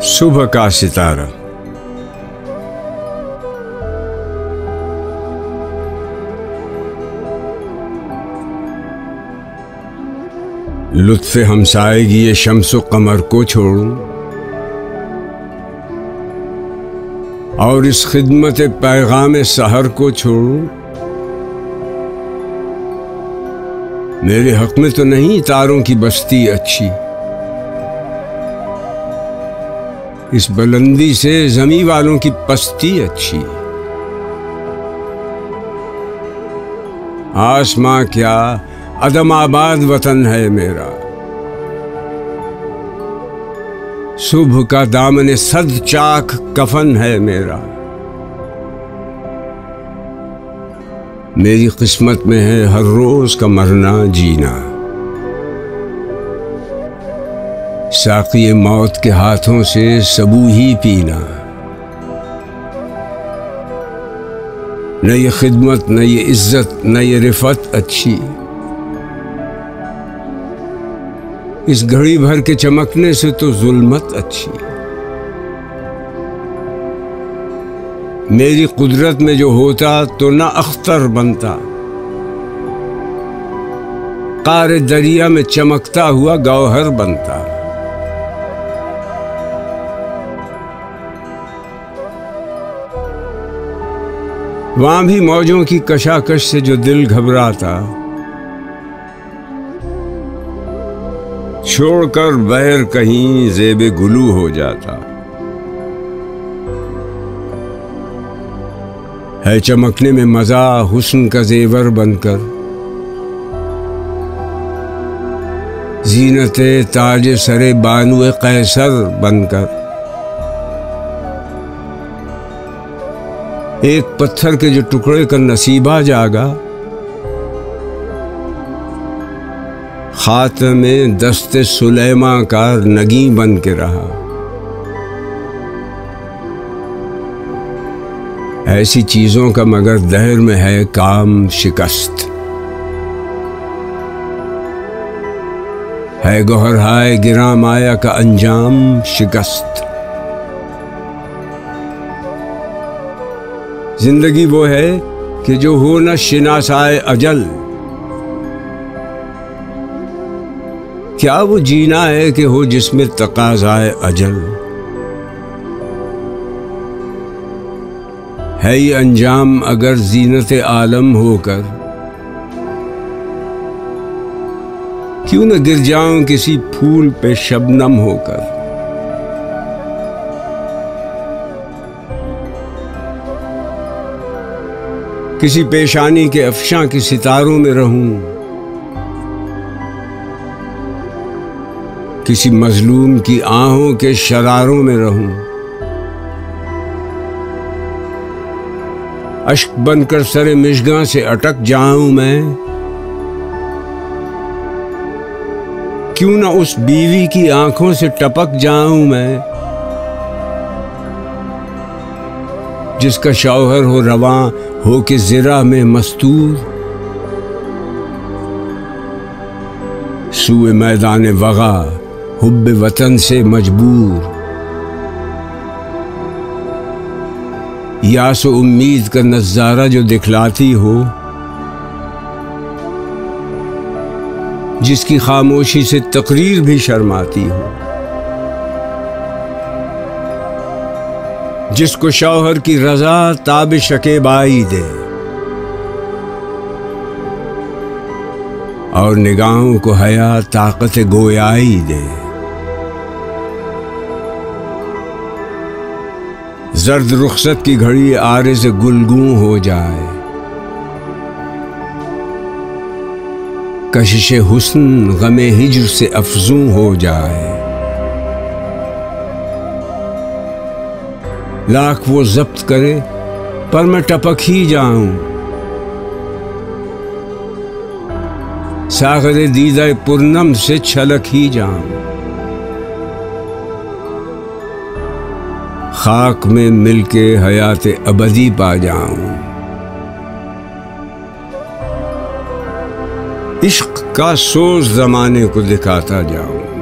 सुबह का सितारा। लुत्फ़े हमसाएगी ये शम्सो कमर को छोड़ूं और इस खिदमत पैगाम सहर को छोड़ूं। मेरे हक में तो नहीं तारों की बस्ती अच्छी, इस बुलंदी से ज़मीं वालों की पस्ती अच्छी। आसमां क्या अदम आबाद वतन है मेरा, सुबह का दामन सद चाक कफन है मेरा। मेरी किस्मत में है हर रोज का मरना जीना, साक़ी मौत के हाथों से सबू ही पीना। न ये खिदमत, न ये इज्जत, न ये रिफत अच्छी, इस घड़ी भर के चमकने से तो जुल्मत अच्छी। मेरी कुदरत में जो होता तो न अख्तर बनता, क़ारे दरिया में चमकता हुआ गौहर बनता। वहां भी मौजों की कशाकश से जो दिल घबराता, छोड़कर बहर कहीं ज़ेबे गुलू हो जाता। है चमकने में मजा हुस्न का जेवर बनकर, जीनते ताज सरे बानुए कैसर बनकर। एक पत्थर के जो टुकड़े का नसीबा जागा, खात्मे दस्ते सुलेमा का नगी बन के रहा। ऐसी चीजों का मगर दहर में है काम शिकस्त, है गौहर गिरा माया का अंजाम शिकस्त। जिंदगी वो है कि जो हो न शिनासाए अजल, क्या वो जीना है कि हो जिसमें तकाज़ाए अजल। है ये अंजाम अगर जीनत आलम होकर, क्यों न गिर जाऊं किसी फूल पे शबनम होकर। किसी पेशानी के अफशां की सितारों में रहूं, किसी मजलूम की आहों के शरारों में रहूं। अश्क बनकर सरे मिशगां से अटक जाऊं मैं, क्यों ना उस बीवी की आंखों से टपक जाऊं मैं। जिसका शौहर हो रवां हो के ज़िरा में मस्तूर, सूए मैदान वगा हुब्बे वतन से मजबूर। यासो उम्मीद का नज़ारा जो दिखलाती हो, जिसकी खामोशी से तकरीर भी शर्माती हो। जिसको शौहर की रजा ताब शकेबाई दे और निगाहों को हया ताकत गोयाई दे। जर्द रुखसत की घड़ी आरे से गुलगूं हो जाए, कशिशे हुस्न गमे हिज्र से अफजूं हो जाए। लाख वो जब्त करे पर मैं टपक ही जाऊं, सागरे दीदा पूर्णम से छलक ही जाऊं। खाक में मिलके हयाते अबदी पा जाऊं। इश्क का सोज जमाने को दिखाता जाऊं।